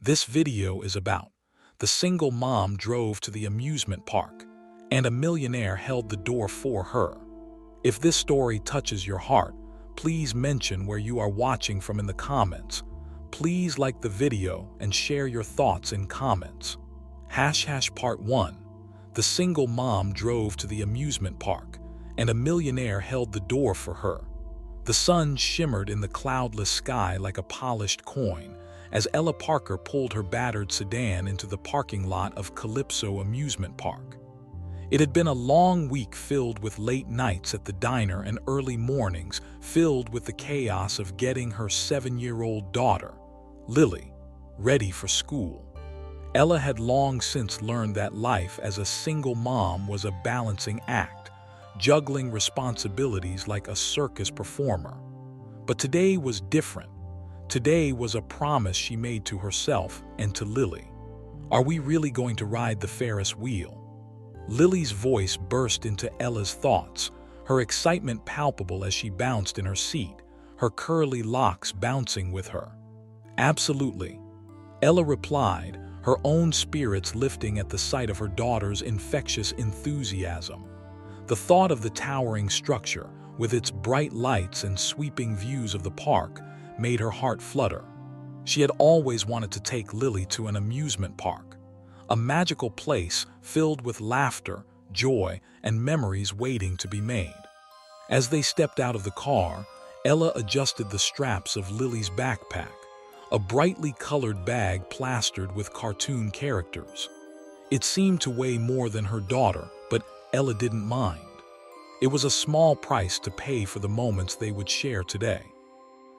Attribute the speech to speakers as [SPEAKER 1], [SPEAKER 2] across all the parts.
[SPEAKER 1] This video is about the single mom drove to the amusement park, and a millionaire held the door for her. If this story touches your heart, please mention where you are watching from in the comments. Please like the video and share your thoughts in comments. Part 1. The single mom drove to the amusement park, and a millionaire held the door for her. The sun shimmered in the cloudless sky like a polished coin as Ella Parker pulled her battered sedan into the parking lot of Calypso Amusement Park. It had been a long week filled with late nights at the diner and early mornings filled with the chaos of getting her 7-year-old daughter, Lily, ready for school. Ella had long since learned that life as a single mom was a balancing act, juggling responsibilities like a circus performer. But today was different. Today was a promise she made to herself and to Lily. Are we really going to ride the Ferris wheel? Lily's voice burst into Ella's thoughts, her excitement palpable as she bounced in her seat, her curly locks bouncing with her. Absolutely, Ella replied, her own spirits lifting at the sight of her daughter's infectious enthusiasm. The thought of the towering structure, with its bright lights and sweeping views of the park, made her heart flutter. She had always wanted to take Lily to an amusement park, a magical place filled with laughter, joy, and memories waiting to be made. As they stepped out of the car, Ella adjusted the straps of Lily's backpack, a brightly colored bag plastered with cartoon characters. It seemed to weigh more than her daughter, but Ella didn't mind. It was a small price to pay for the moments they would share today.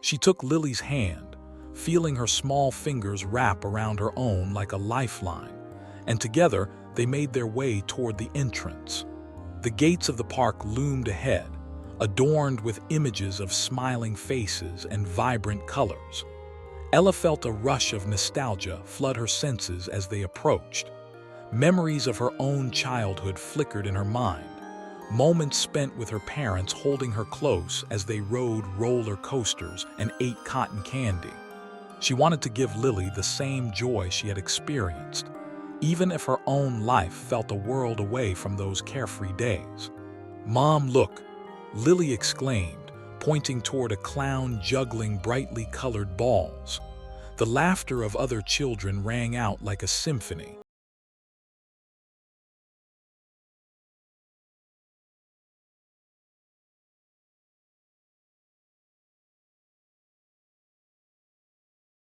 [SPEAKER 1] She took Lily's hand, feeling her small fingers wrap around her own like a lifeline, and together they made their way toward the entrance. The gates of the park loomed ahead, adorned with images of smiling faces and vibrant colors. Ella felt a rush of nostalgia flood her senses as they approached. Memories of her own childhood flickered in her mind, moments spent with her parents holding her close as they rode roller coasters and ate cotton candy. She wanted to give Lily the same joy she had experienced, even if her own life felt a world away from those carefree days. "Mom, look!" Lily exclaimed, pointing toward a clown juggling brightly colored balls. The laughter of other children rang out like a symphony.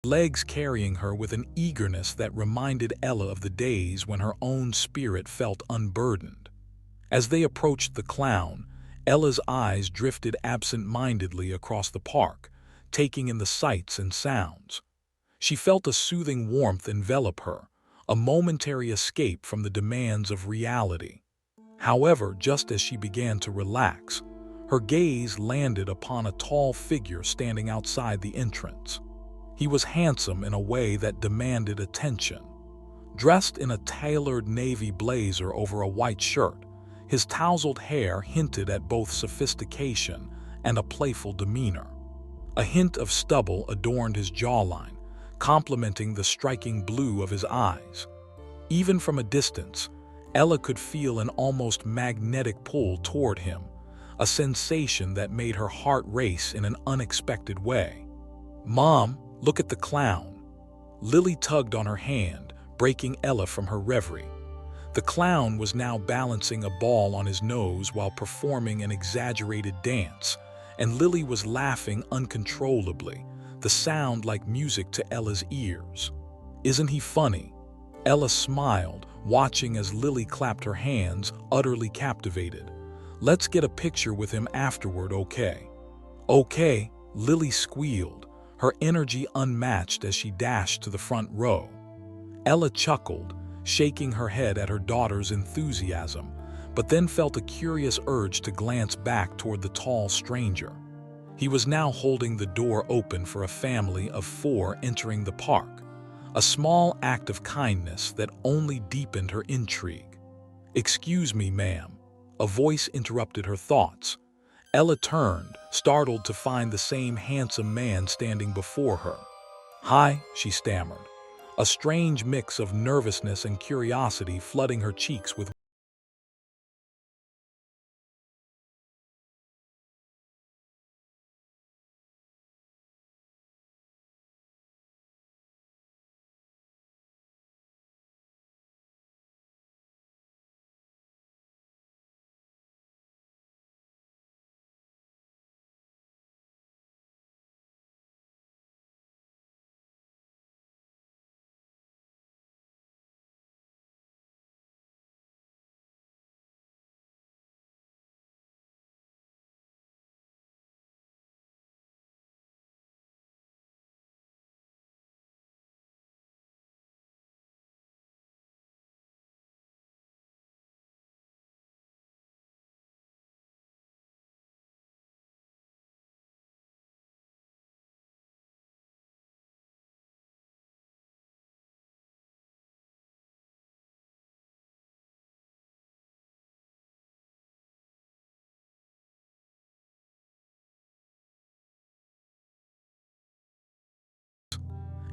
[SPEAKER 1] Legs carrying her with an eagerness that reminded Ella of the days when her own spirit felt unburdened. As they approached the clown, Ella's eyes drifted absent-mindedly across the park, taking in the sights and sounds. She felt a soothing warmth envelop her, a momentary escape from the demands of reality. However, just as she began to relax, her gaze landed upon a tall figure standing outside the entrance. He was handsome in a way that demanded attention. Dressed in a tailored navy blazer over a white shirt, his tousled hair hinted at both sophistication and a playful demeanor. A hint of stubble adorned his jawline, complementing the striking blue of his eyes. Even from a distance, Ella could feel an almost magnetic pull toward him, a sensation that made her heart race in an unexpected way. "Mom, look at the clown." Lily tugged on her hand, breaking Ella from her reverie. The clown was now balancing a ball on his nose while performing an exaggerated dance, and Lily was laughing uncontrollably, the sound like music to Ella's ears. "Isn't he funny?" Ella smiled, watching as Lily clapped her hands, utterly captivated. "Let's get a picture with him afterward, okay?" "Okay," Lily squealed, her energy unmatched as she dashed to the front row. Ella chuckled, shaking her head at her daughter's enthusiasm, but then felt a curious urge to glance back toward the tall stranger. He was now holding the door open for a family of 4 entering the park, a small act of kindness that only deepened her intrigue. "Excuse me, ma'am," a voice interrupted her thoughts. Ella turned, startled to find the same handsome man standing before her. "Hi," she stammered, a strange mix of nervousness and curiosity flooding her cheeks with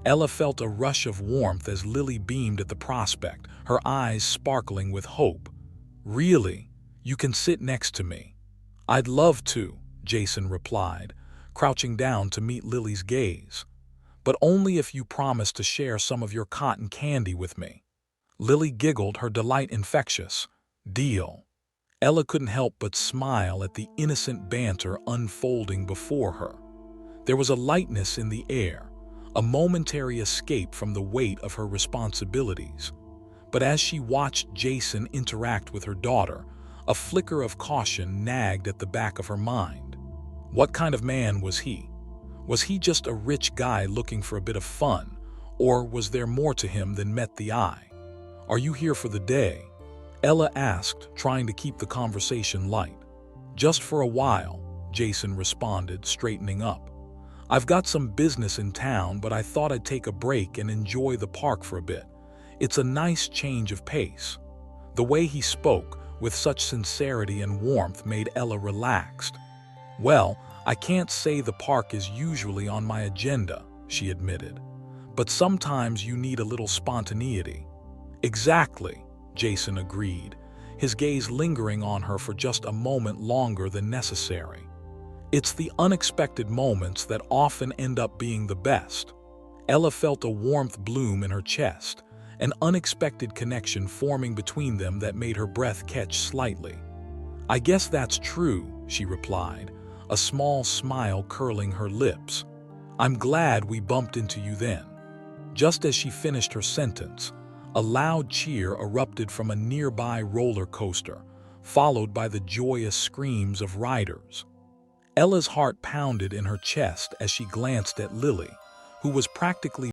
[SPEAKER 1] Ella felt a rush of warmth as Lily beamed at the prospect, her eyes sparkling with hope. "Really? You can sit next to me." "I'd love to," Jason replied, crouching down to meet Lily's gaze. "But only if you promise to share some of your cotton candy with me." Lily giggled, her delight infectious. "Deal." Ella couldn't help but smile at the innocent banter unfolding before her. There was a lightness in the air, a momentary escape from the weight of her responsibilities. But as she watched Jason interact with her daughter, a flicker of caution nagged at the back of her mind. What kind of man was he? Was he just a rich guy looking for a bit of fun, or was there more to him than met the eye? "Are you here for the day?" Ella asked, trying to keep the conversation light. "Just for a while," Jason responded, straightening up. "I've got some business in town, but I thought I'd take a break and enjoy the park for a bit. It's a nice change of pace." The way he spoke, with such sincerity and warmth, made Ella relaxed. "Well, I can't say the park is usually on my agenda," she admitted. "But sometimes you need a little spontaneity." "Exactly," Jason agreed, his gaze lingering on her for just a moment longer than necessary. "It's the unexpected moments that often end up being the best." Ella felt a warmth bloom in her chest, an unexpected connection forming between them that made her breath catch slightly. "I guess that's true," she replied, a small smile curling her lips. "I'm glad we bumped into you then." Just as she finished her sentence, a loud cheer erupted from a nearby roller coaster, followed by the joyous screams of riders. Ella's heart pounded in her chest as she glanced at Lily, who was practically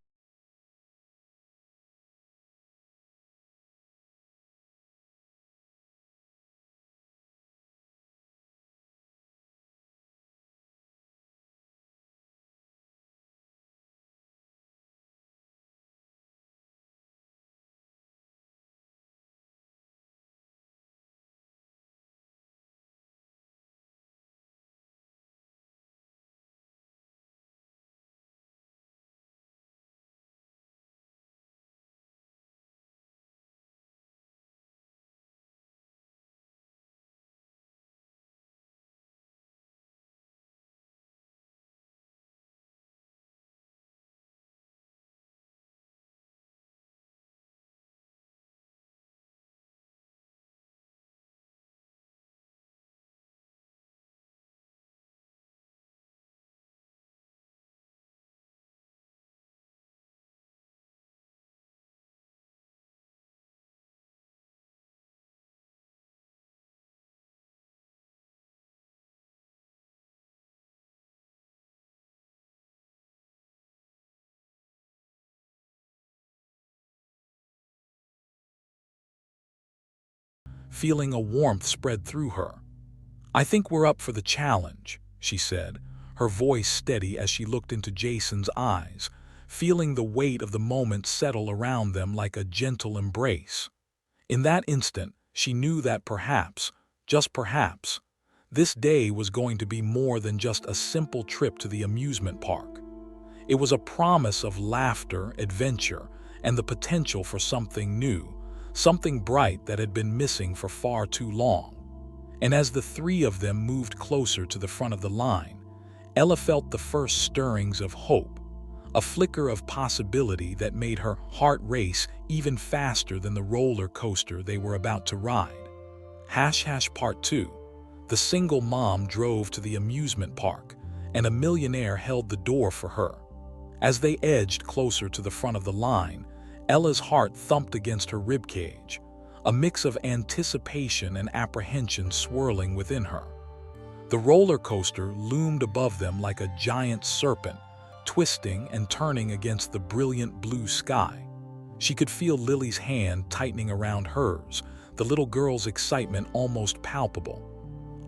[SPEAKER 1] feeling a warmth spread through her. "I think we're up for the challenge," she said, her voice steady as she looked into Jason's eyes, feeling the weight of the moment settle around them like a gentle embrace. In that instant, she knew that perhaps, just perhaps, this day was going to be more than just a simple trip to the amusement park. It was a promise of laughter, adventure, and the potential for something new, something bright that had been missing for far too long. And as the three of them moved closer to the front of the line, Ella felt the first stirrings of hope, a flicker of possibility that made her heart race even faster than the roller coaster they were about to ride. Part 2. The single mom drove to the amusement park, and a millionaire held the door for her. As they edged closer to the front of the line, Ella's heart thumped against her ribcage, a mix of anticipation and apprehension swirling within her. The roller coaster loomed above them like a giant serpent, twisting and turning against the brilliant blue sky. She could feel Lily's hand tightening around hers, the little girl's excitement almost palpable.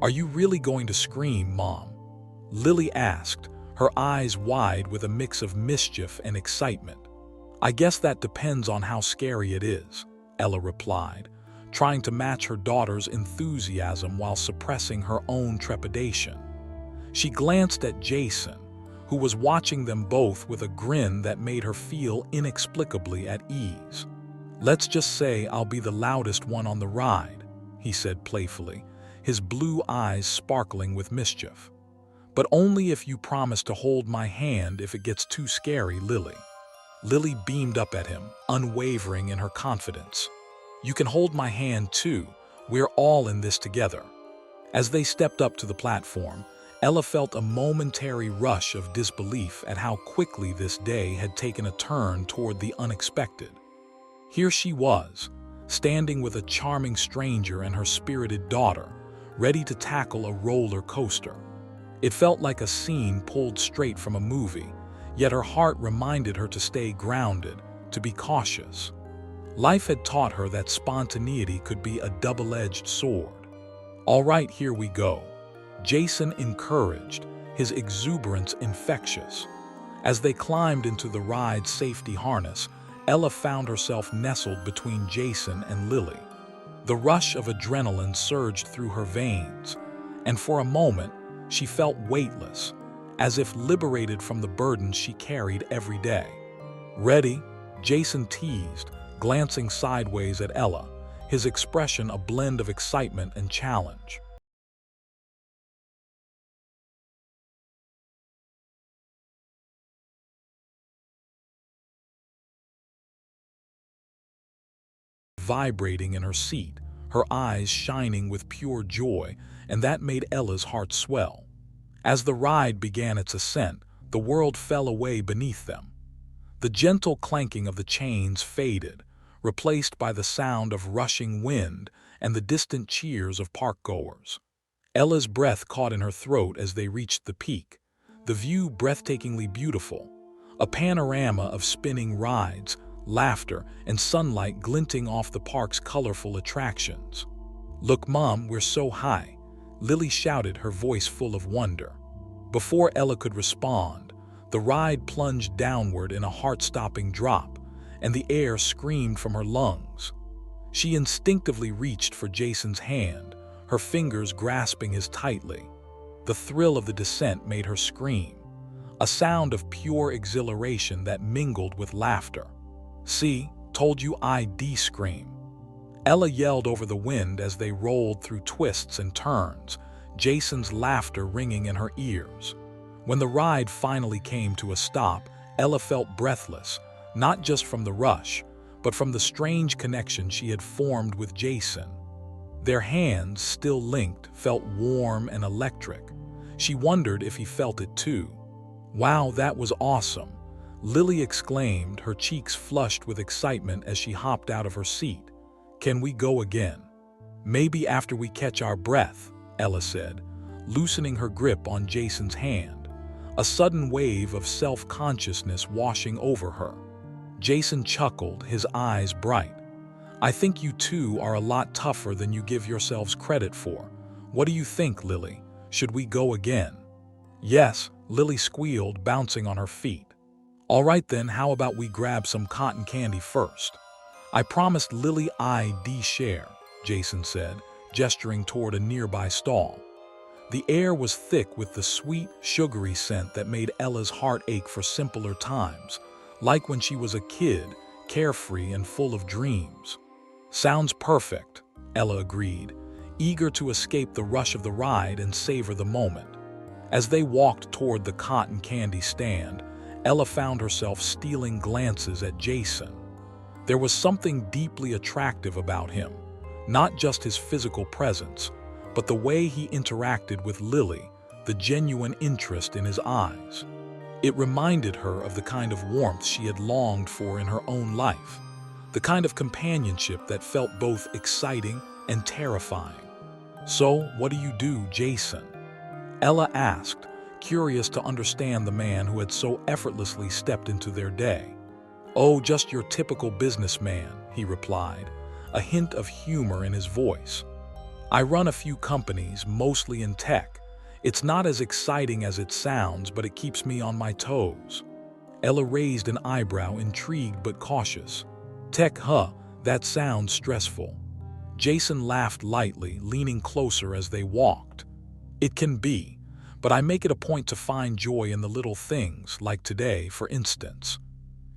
[SPEAKER 1] "Are you really going to scream, Mom?" Lily asked, her eyes wide with a mix of mischief and excitement. "I guess that depends on how scary it is," Ella replied, trying to match her daughter's enthusiasm while suppressing her own trepidation. She glanced at Jason, who was watching them both with a grin that made her feel inexplicably at ease. "Let's just say I'll be the loudest one on the ride," he said playfully, his blue eyes sparkling with mischief. "But only if you promise to hold my hand if it gets too scary, Lily." Lily beamed up at him, unwavering in her confidence. "You can hold my hand too. We're all in this together." As they stepped up to the platform, Ella felt a momentary rush of disbelief at how quickly this day had taken a turn toward the unexpected. Here she was, standing with a charming stranger and her spirited daughter, ready to tackle a roller coaster. It felt like a scene pulled straight from a movie, yet her heart reminded her to stay grounded, to be cautious. Life had taught her that spontaneity could be a double-edged sword. "All right, here we go," Jason encouraged, his exuberance infectious. As they climbed into the ride's safety harness, Ella found herself nestled between Jason and Lily. The rush of adrenaline surged through her veins, and for a moment, she felt weightless, as if liberated from the burdens she carried every day. "Ready?" Jason teased, glancing sideways at Ella, his expression a blend of excitement and challenge. Vibrating in her seat, her eyes shining with pure joy, and that made Ella's heart swell. As the ride began its ascent, the world fell away beneath them. The gentle clanking of the chains faded, replaced by the sound of rushing wind and the distant cheers of parkgoers. Ella's breath caught in her throat as they reached the peak, the view breathtakingly beautiful, a panorama of spinning rides, laughter, and sunlight glinting off the park's colorful attractions. "Look, Mom, we're so high," Lily shouted, her voice full of wonder. Before Ella could respond, the ride plunged downward in a heart-stopping drop, and the air screamed from her lungs. She instinctively reached for Jason's hand, her fingers grasping his tightly. The thrill of the descent made her scream, a sound of pure exhilaration that mingled with laughter. "See, told you I'd scream." Ella yelled over the wind as they rolled through twists and turns, Jason's laughter ringing in her ears. When the ride finally came to a stop, Ella felt breathless, not just from the rush, but from the strange connection she had formed with Jason. Their hands, still linked, felt warm and electric. She wondered if he felt it too. "Wow, that was awesome," Lily exclaimed, her cheeks flushed with excitement as she hopped out of her seat. "Can we go again?" "Maybe after we catch our breath," Ella said, loosening her grip on Jason's hand, a sudden wave of self-consciousness washing over her. Jason chuckled, his eyes bright. "I think you two are a lot tougher than you give yourselves credit for. What do you think, Lily? Should we go again?" "Yes," Lily squealed, bouncing on her feet. "All right then, how about we grab some cotton candy first?" "I promised Lily I'd share," Jason said, gesturing toward a nearby stall. The air was thick with the sweet, sugary scent that made Ella's heart ache for simpler times, like when she was a kid, carefree and full of dreams. Sounds perfect, Ella agreed, eager to escape the rush of the ride and savor the moment. As they walked toward the cotton candy stand, Ella found herself stealing glances at Jason. There was something deeply attractive about him, not just his physical presence, but the way he interacted with Lily, the genuine interest in his eyes. It reminded her of the kind of warmth she had longed for in her own life, the kind of companionship that felt both exciting and terrifying. "So, what do, Jason?" Ella asked, curious to understand the man who had so effortlessly stepped into their day. "Oh, just your typical businessman," he replied, a hint of humor in his voice. "I run a few companies, mostly in tech. It's not as exciting as it sounds, but it keeps me on my toes." Ella raised an eyebrow, intrigued but cautious. "Tech, huh? That sounds stressful." Jason laughed lightly, leaning closer as they walked. "It can be, but I make it a point to find joy in the little things, like today, for instance."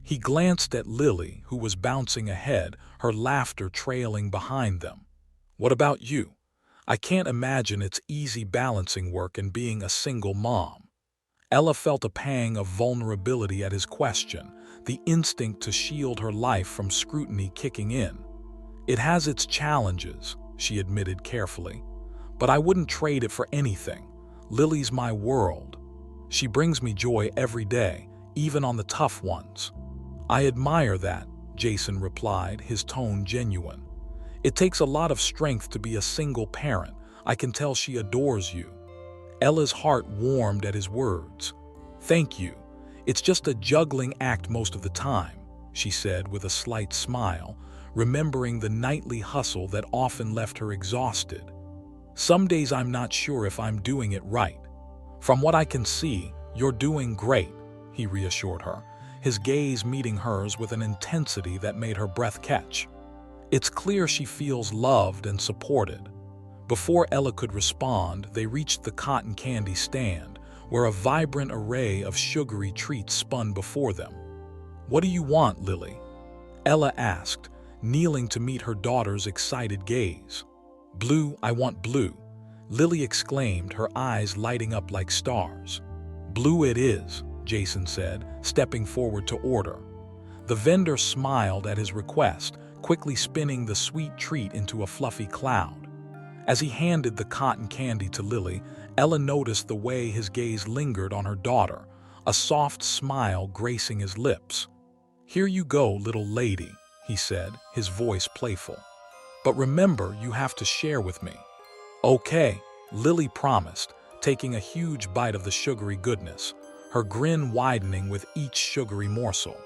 [SPEAKER 1] He glanced at Lily, who was bouncing ahead, her laughter trailing behind them. "What about you? I can't imagine it's easy balancing work and being a single mom." Ella felt a pang of vulnerability at his question, the instinct to shield her life from scrutiny kicking in. "It has its challenges," she admitted carefully, "but I wouldn't trade it for anything. Lily's my world. She brings me joy every day, even on the tough ones." "I admire that," Jason replied, his tone genuine. "It takes a lot of strength to be a single parent. I can tell she adores you." Ella's heart warmed at his words. "Thank you. It's just a juggling act most of the time," she said with a slight smile, remembering the nightly hustle that often left her exhausted. "Some days I'm not sure if I'm doing it right." "From what I can see, you're doing great," he reassured her, his gaze meeting hers with an intensity that made her breath catch. It's clear she feels loved and supported. Before Ella could respond, they reached the cotton candy stand, where a vibrant array of sugary treats spun before them. "What do you want, Lily?" Ella asked, kneeling to meet her daughter's excited gaze. "Blue, I want blue," Lily exclaimed, her eyes lighting up like stars. "Blue it is," Jason said, stepping forward to order. The vendor smiled at his request, quickly spinning the sweet treat into a fluffy cloud. As he handed the cotton candy to Lily, Ella noticed the way his gaze lingered on her daughter, a soft smile gracing his lips. "Here you go, little lady," he said, his voice playful. "But remember, you have to share with me." "Okay," Lily promised, taking a huge bite of the sugary goodness, her grin widening with each sugary morsel.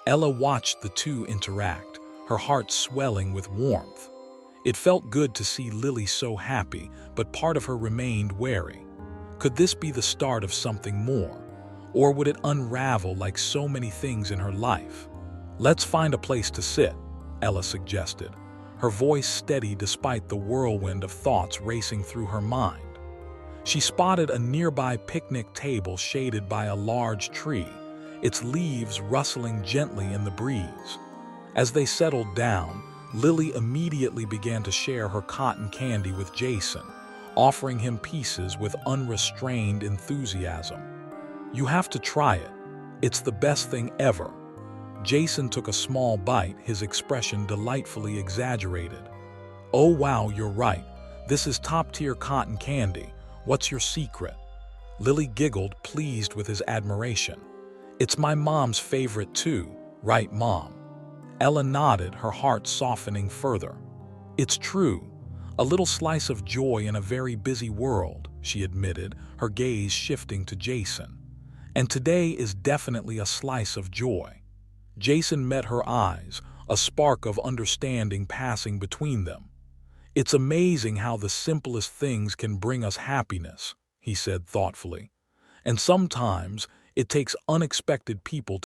[SPEAKER 1] Ella watched the two interact, her heart swelling with warmth. It felt good to see Lily so happy, but part of her remained wary. Could this be the start of something more? Or would it unravel like so many things in her life? "Let's find a place to sit," Ella suggested, her voice steady despite the whirlwind of thoughts racing through her mind. She spotted a nearby picnic table shaded by a large tree, its leaves rustling gently in the breeze. As they settled down, Lily immediately began to share her cotton candy with Jason, offering him pieces with unrestrained enthusiasm. "You have to try it. It's the best thing ever." Jason took a small bite, his expression delightfully exaggerated. "Oh wow, you're right. This is top-tier cotton candy. What's your secret?" Lily giggled, pleased with his admiration. "It's my mom's favorite too, right, Mom?" Ella nodded, her heart softening further. "It's true. A little slice of joy in a very busy world," she admitted, her gaze shifting to Jason. "And today is definitely a slice of joy." Jason met her eyes, a spark of understanding passing between them. "It's amazing how the simplest things can bring us happiness," he said thoughtfully. "And sometimes it takes unexpected people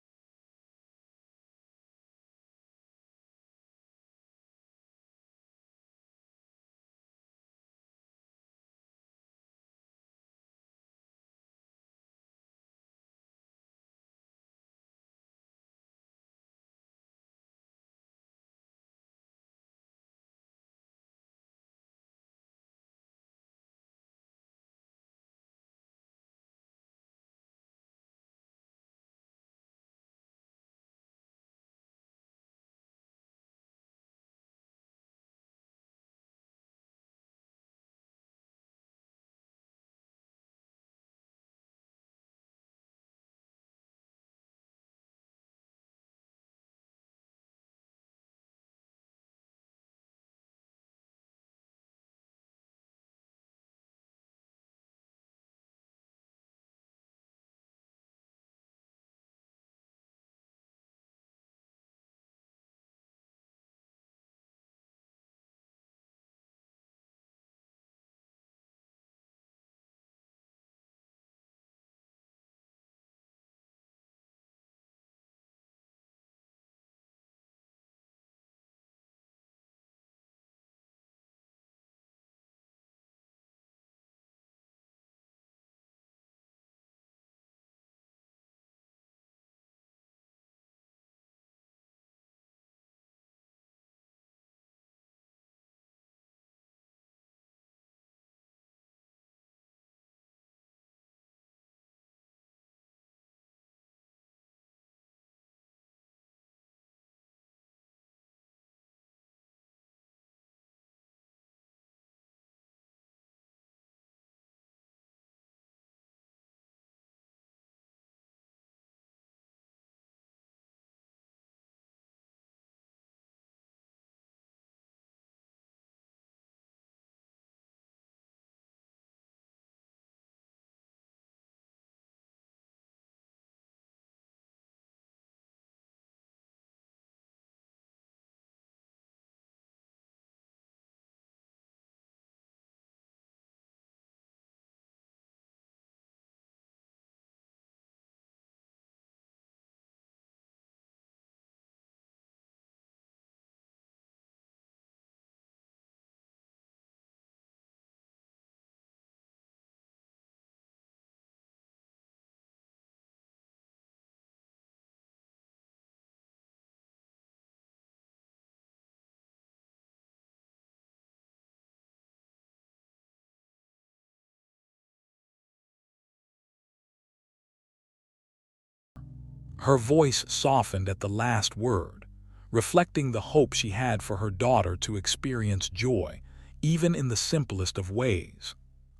[SPEAKER 1] Her voice softened at the last word, reflecting the hope she had for her daughter to experience joy, even in the simplest of ways.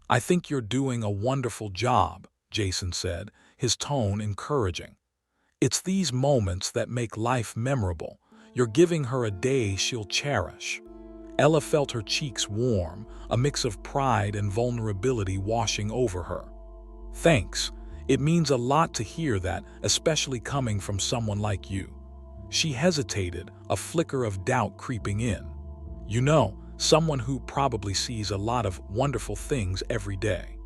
[SPEAKER 1] "I think you're doing a wonderful job," Jason said, his tone encouraging. "It's these moments that make life memorable. You're giving her a day she'll cherish." Ella felt her cheeks warm, a mix of pride and vulnerability washing over her. "Thanks. It means a lot to hear that, especially coming from someone like you." She hesitated, a flicker of doubt creeping in. "You know, someone who probably sees a lot of wonderful things every day."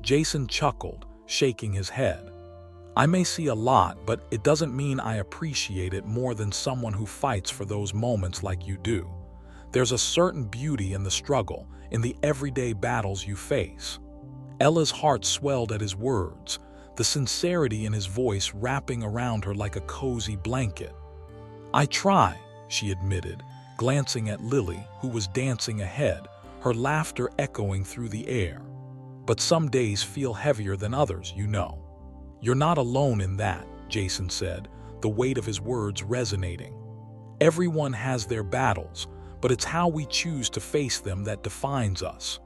[SPEAKER 1] Jason chuckled, shaking his head. "I may see a lot, but it doesn't mean I appreciate it more than someone who fights for those moments like you do. There's a certain beauty in the struggle, in the everyday battles you face." Ella's heart swelled at his words, the sincerity in his voice wrapping around her like a cozy blanket. "I try," she admitted, glancing at Lily, who was dancing ahead, her laughter echoing through the air. "But some days feel heavier than others, you know." "You're not alone in that," Jason said, the weight of his words resonating. "Everyone has their battles, but it's how we choose to face them that defines us."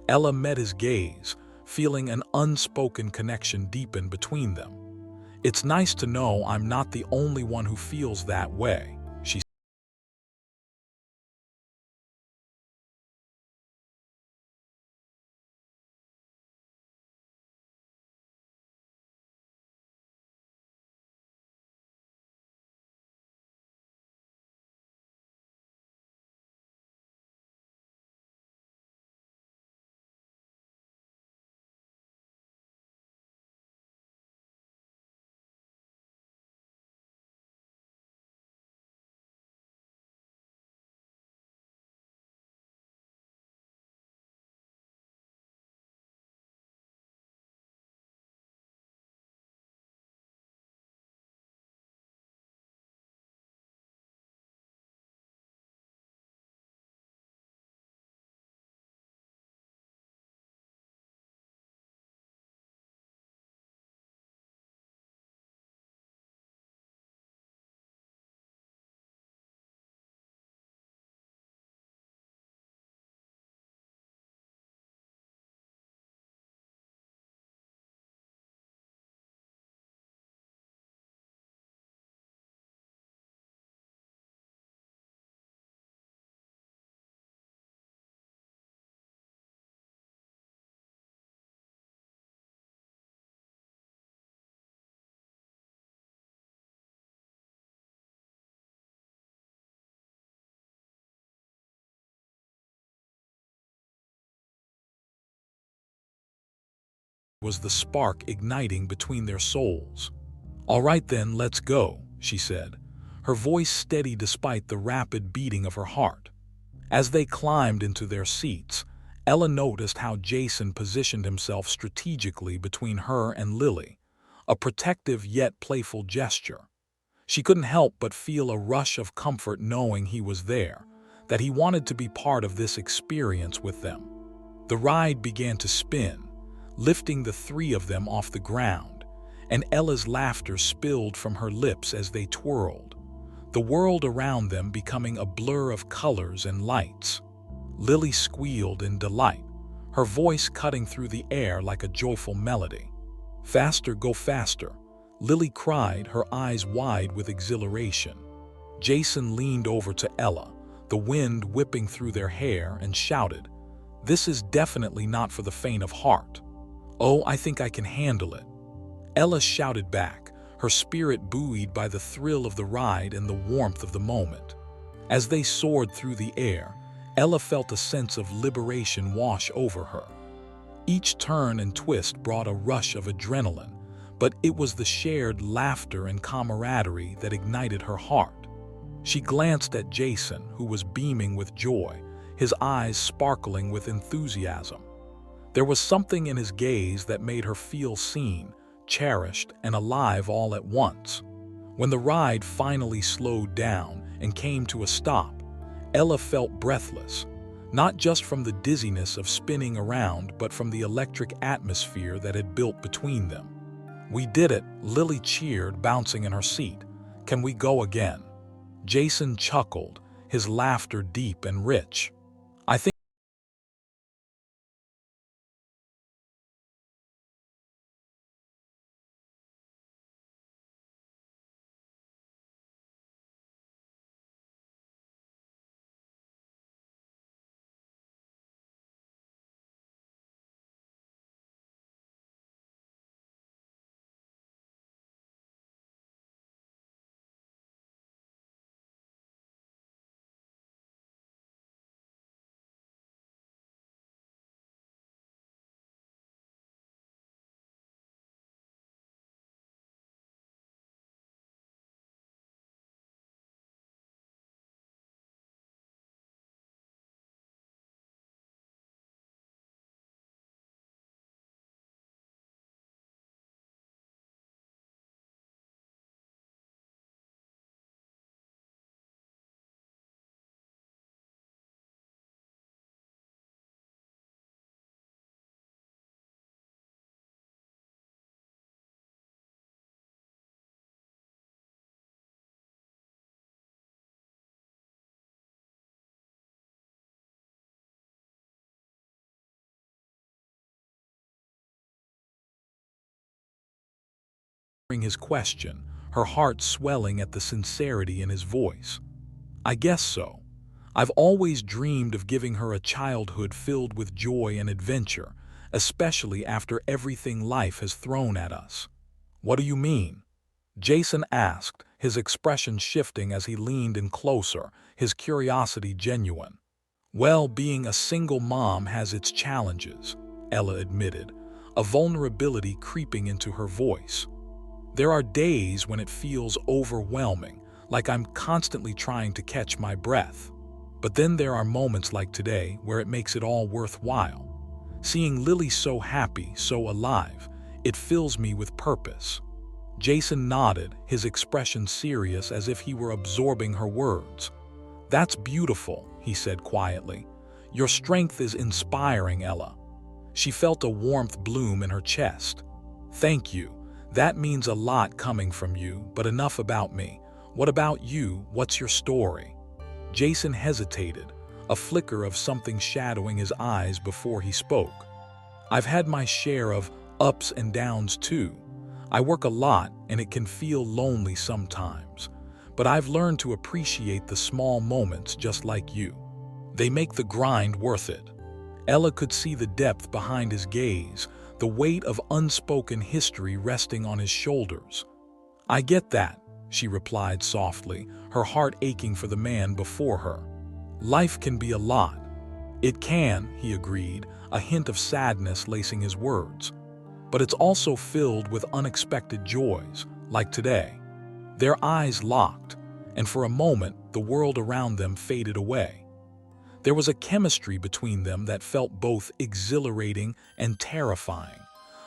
[SPEAKER 1] Ella met his gaze, feeling an unspoken connection deepen between them. "It's nice to know I'm not the only one who feels that way," she was the spark igniting between their souls. "All right then, let's go," she said, her voice steady despite the rapid beating of her heart. As they climbed into their seats, Ella noticed how Jason positioned himself strategically between her and Lily, a protective yet playful gesture. She couldn't help but feel a rush of comfort knowing he was there, that he wanted to be part of this experience with them. The ride began to spin, lifting the three of them off the ground, and Ella's laughter spilled from her lips as they twirled, the world around them becoming a blur of colors and lights. Lily squealed in delight, her voice cutting through the air like a joyful melody. "Faster, go faster," Lily cried, her eyes wide with exhilaration. Jason leaned over to Ella, the wind whipping through their hair, and shouted, "This is definitely not for the faint of heart." "Oh, I think I can handle it," Ella shouted back, her spirit buoyed by the thrill of the ride and the warmth of the moment. As they soared through the air, Ella felt a sense of liberation wash over her. Each turn and twist brought a rush of adrenaline, but it was the shared laughter and camaraderie that ignited her heart. She glanced at Jason, who was beaming with joy, his eyes sparkling with enthusiasm. There was something in his gaze that made her feel seen, cherished, and alive all at once. When the ride finally slowed down and came to a stop, Ella felt breathless, not just from the dizziness of spinning around, but from the electric atmosphere that had built between them. We did it, Lily cheered, bouncing in her seat. Can we go again? Jason chuckled, his laughter deep and rich. I think his question, her heart swelling at the sincerity in his voice. I guess so. I've always dreamed of giving her a childhood filled with joy and adventure, especially after everything life has thrown at us. What do you mean? Jason asked, his expression shifting as he leaned in closer, his curiosity genuine. Well, being a single mom has its challenges, Ella admitted, a vulnerability creeping into her voice. There are days when it feels overwhelming, like I'm constantly trying to catch my breath. But then there are moments like today where it makes it all worthwhile. Seeing Lily so happy, so alive, it fills me with purpose. Jason nodded, his expression serious as if he were absorbing her words. That's beautiful, he said quietly. Your strength is inspiring, Ella. She felt a warmth bloom in her chest. Thank you. That means a lot coming from you, but enough about me. What about you? What's your story? Jason hesitated, a flicker of something shadowing his eyes before he spoke. I've had my share of ups and downs too. I work a lot and it can feel lonely sometimes, but I've learned to appreciate the small moments just like you. They make the grind worth it. Ella could see the depth behind his gaze, the weight of unspoken history resting on his shoulders. I get that, she replied softly, her heart aching for the man before her. Life can be a lot. It can, he agreed, a hint of sadness lacing his words. But it's also filled with unexpected joys, like today. Their eyes locked, and for a moment the world around them faded away. There was a chemistry between them that felt both exhilarating and terrifying,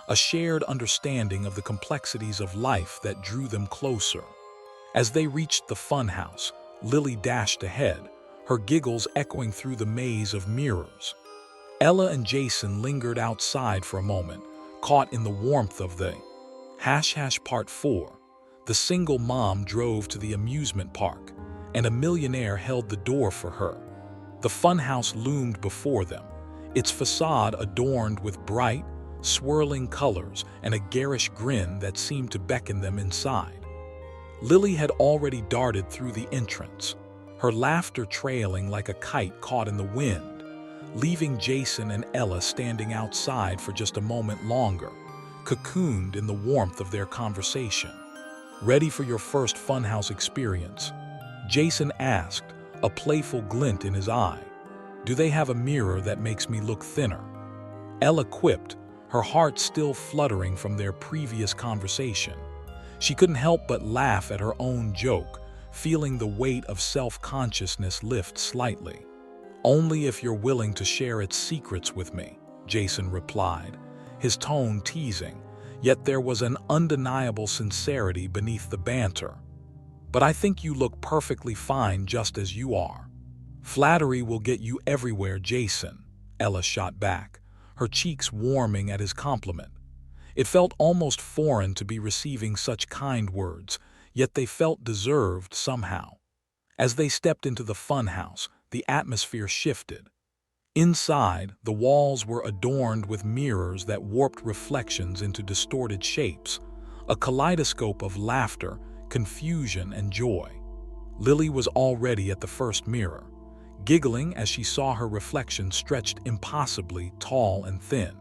[SPEAKER 1] a shared understanding of the complexities of life that drew them closer. As they reached the funhouse, Lily dashed ahead, her giggles echoing through the maze of mirrors. Ella and Jason lingered outside for a moment, caught in the warmth of the Part 4. The single mom drove to the amusement park, and a millionaire held the door for her. The funhouse loomed before them, its facade adorned with bright, swirling colors and a garish grin that seemed to beckon them inside. Lily had already darted through the entrance, her laughter trailing like a kite caught in the wind, leaving Jason and Ella standing outside for just a moment longer, cocooned in the warmth of their conversation. Ready for your first funhouse experience? Jason asked, a playful glint in his eye. Do they have a mirror that makes me look thinner? Ella quipped, her heart still fluttering from their previous conversation. She couldn't help but laugh at her own joke, feeling the weight of self-consciousness lift slightly. Only if you're willing to share its secrets with me, Jason replied, his tone teasing, yet there was an undeniable sincerity beneath the banter. But I think you look perfectly fine just as you are. Flattery will get you everywhere, Jason, Ella shot back, her cheeks warming at his compliment. It felt almost foreign to be receiving such kind words, yet they felt deserved somehow. As they stepped into the funhouse, the atmosphere shifted. Inside, the walls were adorned with mirrors that warped reflections into distorted shapes, a kaleidoscope of laughter, confusion, and joy. Lily was already at the first mirror, giggling as she saw her reflection stretched impossibly tall and thin.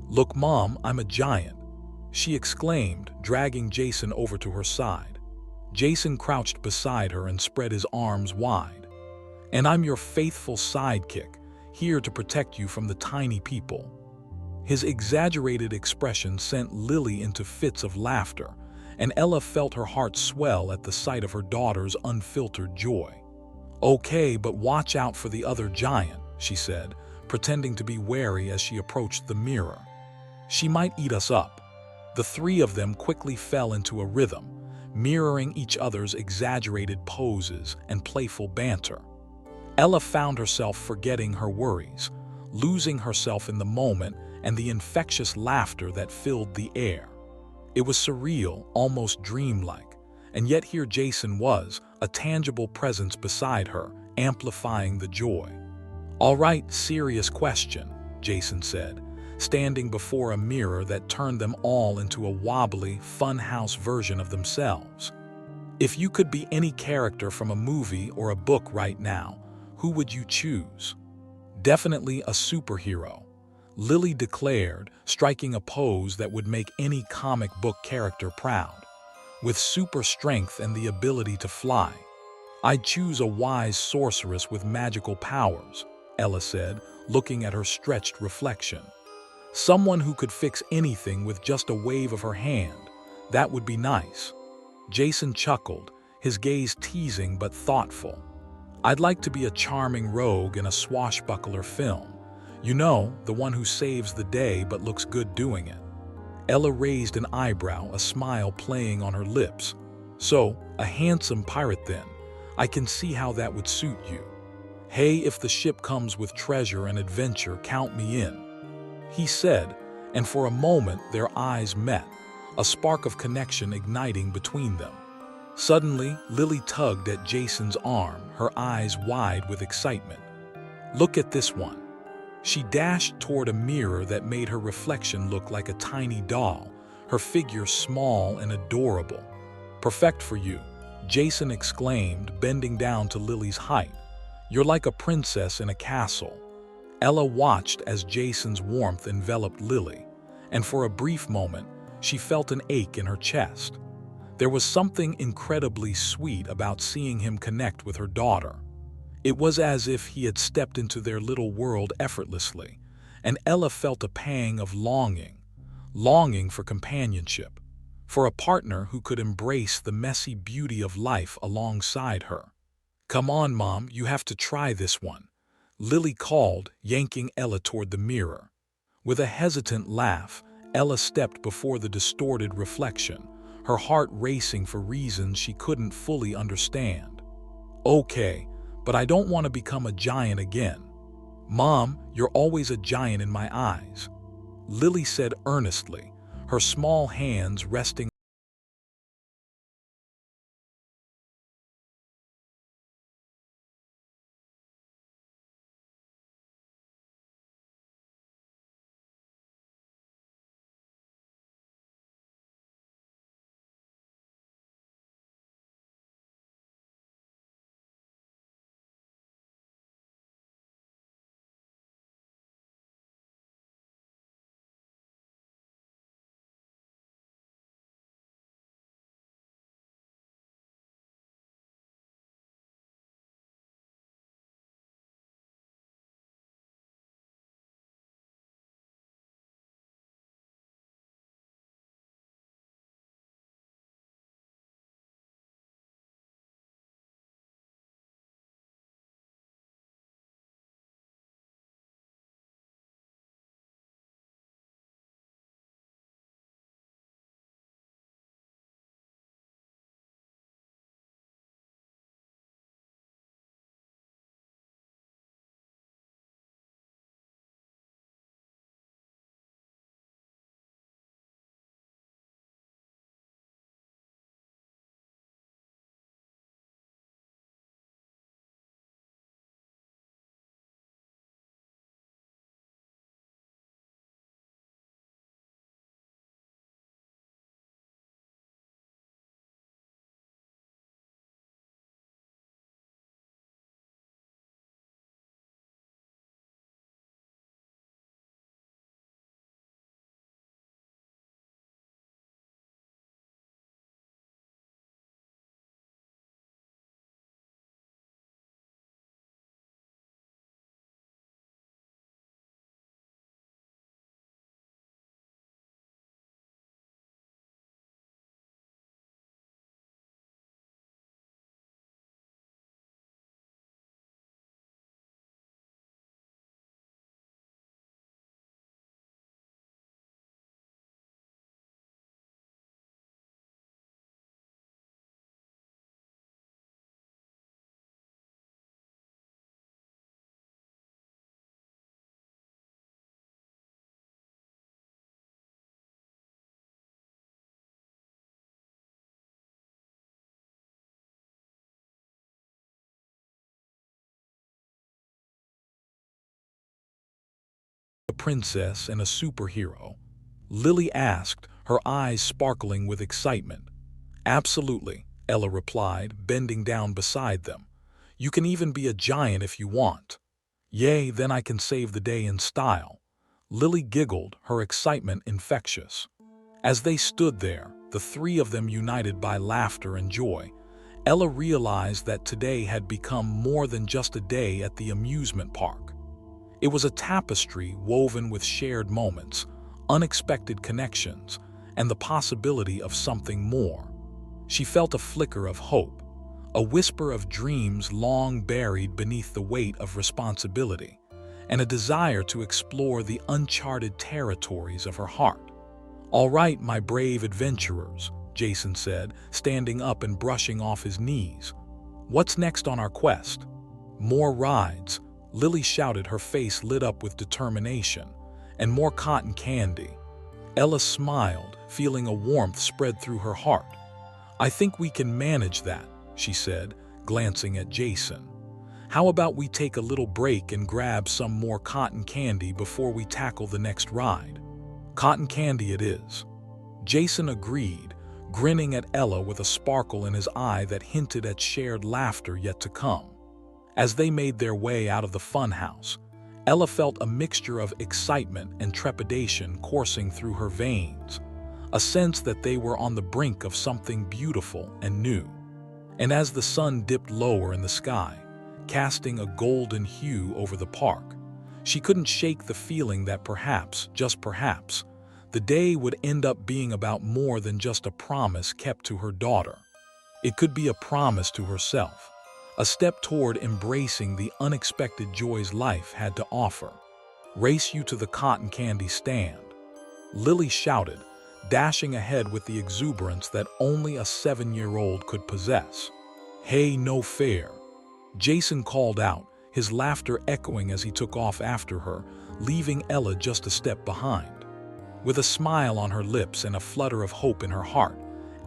[SPEAKER 1] "Look, Mom, I'm a giant," she exclaimed, dragging Jason over to her side. Jason crouched beside her and spread his arms wide. "And I'm your faithful sidekick, here to protect you from the tiny people." His exaggerated expression sent Lily into fits of laughter, and Ella felt her heart swell at the sight of her daughter's unfiltered joy. "Okay, but watch out for the other giant," she said, pretending to be wary as she approached the mirror. "She might eat us up." The three of them quickly fell into a rhythm, mirroring each other's exaggerated poses and playful banter. Ella found herself forgetting her worries, losing herself in the moment and the infectious laughter that filled the air. It was surreal, almost dreamlike, and yet here Jason was, a tangible presence beside her, amplifying the joy. "All right, serious question," Jason said, standing before a mirror that turned them all into a wobbly, funhouse version of themselves. "If you could be any character from a movie or a book right now, who would you choose?" "Definitely a superhero," Lily declared, striking a pose that would make any comic book character proud. "With super strength and the ability to fly. I'd choose a wise sorceress with magical powers," Ella said, looking at her stretched reflection. "Someone who could fix anything with just a wave of her hand. That would be nice." Jason chuckled, his gaze teasing but thoughtful. "I'd like to be a charming rogue in a swashbuckler film. You know, the one who saves the day but looks good doing it." Ella raised an eyebrow, a smile playing on her lips. "So, a handsome pirate then. I can see how that would suit you." "Hey, if the ship comes with treasure and adventure, count me in," he said, and for a moment their eyes met, a spark of connection igniting between them. Suddenly, Lily tugged at Jason's arm, her eyes wide with excitement. "Look at this one." She dashed toward a mirror that made her reflection look like a tiny doll, her figure small and adorable. "Perfect for you," Jason exclaimed, bending down to Lily's height. "You're like a princess in a castle." Ella watched as Jason's warmth enveloped Lily, and for a brief moment, she felt an ache in her chest. There was something incredibly sweet about seeing him connect with her daughter. It was as if he had stepped into their little world effortlessly, and Ella felt a pang of longing for companionship, for a partner who could embrace the messy beauty of life alongside her. "Come on, Mom, you have to try this one," Lily called, yanking Ella toward the mirror. With a hesitant laugh, Ella stepped before the distorted reflection, her heart racing for reasons she couldn't fully understand. "Okay, but I don't want to become a giant again." "Mom, you're always a giant in my eyes," Lily said earnestly, her small hands resting a princess and a superhero?" Lily asked, her eyes sparkling with excitement. "Absolutely," Ella replied, bending down beside them. "You can even be a giant if you want." "Yay, then I can save the day in style." Lily giggled, her excitement infectious. As they stood there, the three of them united by laughter and joy, Ella realized that today had become more than just a day at the amusement park. It was a tapestry woven with shared moments, unexpected connections, and the possibility of something more. She felt a flicker of hope, a whisper of dreams long buried beneath the weight of responsibility, and a desire to explore the uncharted territories of her heart. "All right, my brave adventurers," Jason said, standing up and brushing off his knees. "What's next on our quest?" "More rides," Lily shouted, her face lit up with determination. "And more cotton candy." Ella smiled, feeling a warmth spread through her heart. "I think we can manage that," she said, glancing at Jason. "How about we take a little break and grab some more cotton candy before we tackle the next ride?" "Cotton candy it is." Jason agreed, grinning at Ella with a sparkle in his eye that hinted at shared laughter yet to come. As they made their way out of the funhouse, Ella felt a mixture of excitement and trepidation coursing through her veins, a sense that they were on the brink of something beautiful and new. And as the sun dipped lower in the sky, casting a golden hue over the park, she couldn't shake the feeling that perhaps, just perhaps, the day would end up being about more than just a promise kept to her daughter. It could be a promise to herself, a step toward embracing the unexpected joys life had to offer. "Race you to the cotton candy stand," Lily shouted, dashing ahead with the exuberance that only a 7-year-old could possess. "Hey, no fair," Jason called out, his laughter echoing as he took off after her, leaving Ella just a step behind. With a smile on her lips and a flutter of hope in her heart,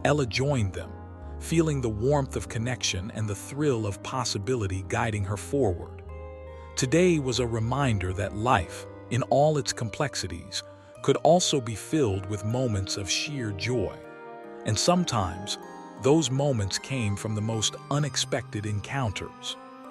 [SPEAKER 1] Ella joined them, feeling the warmth of connection and the thrill of possibility guiding her forward. Today was a reminder that life, in all its complexities, could also be filled with moments of sheer joy. And sometimes, those moments came from the most unexpected encounters.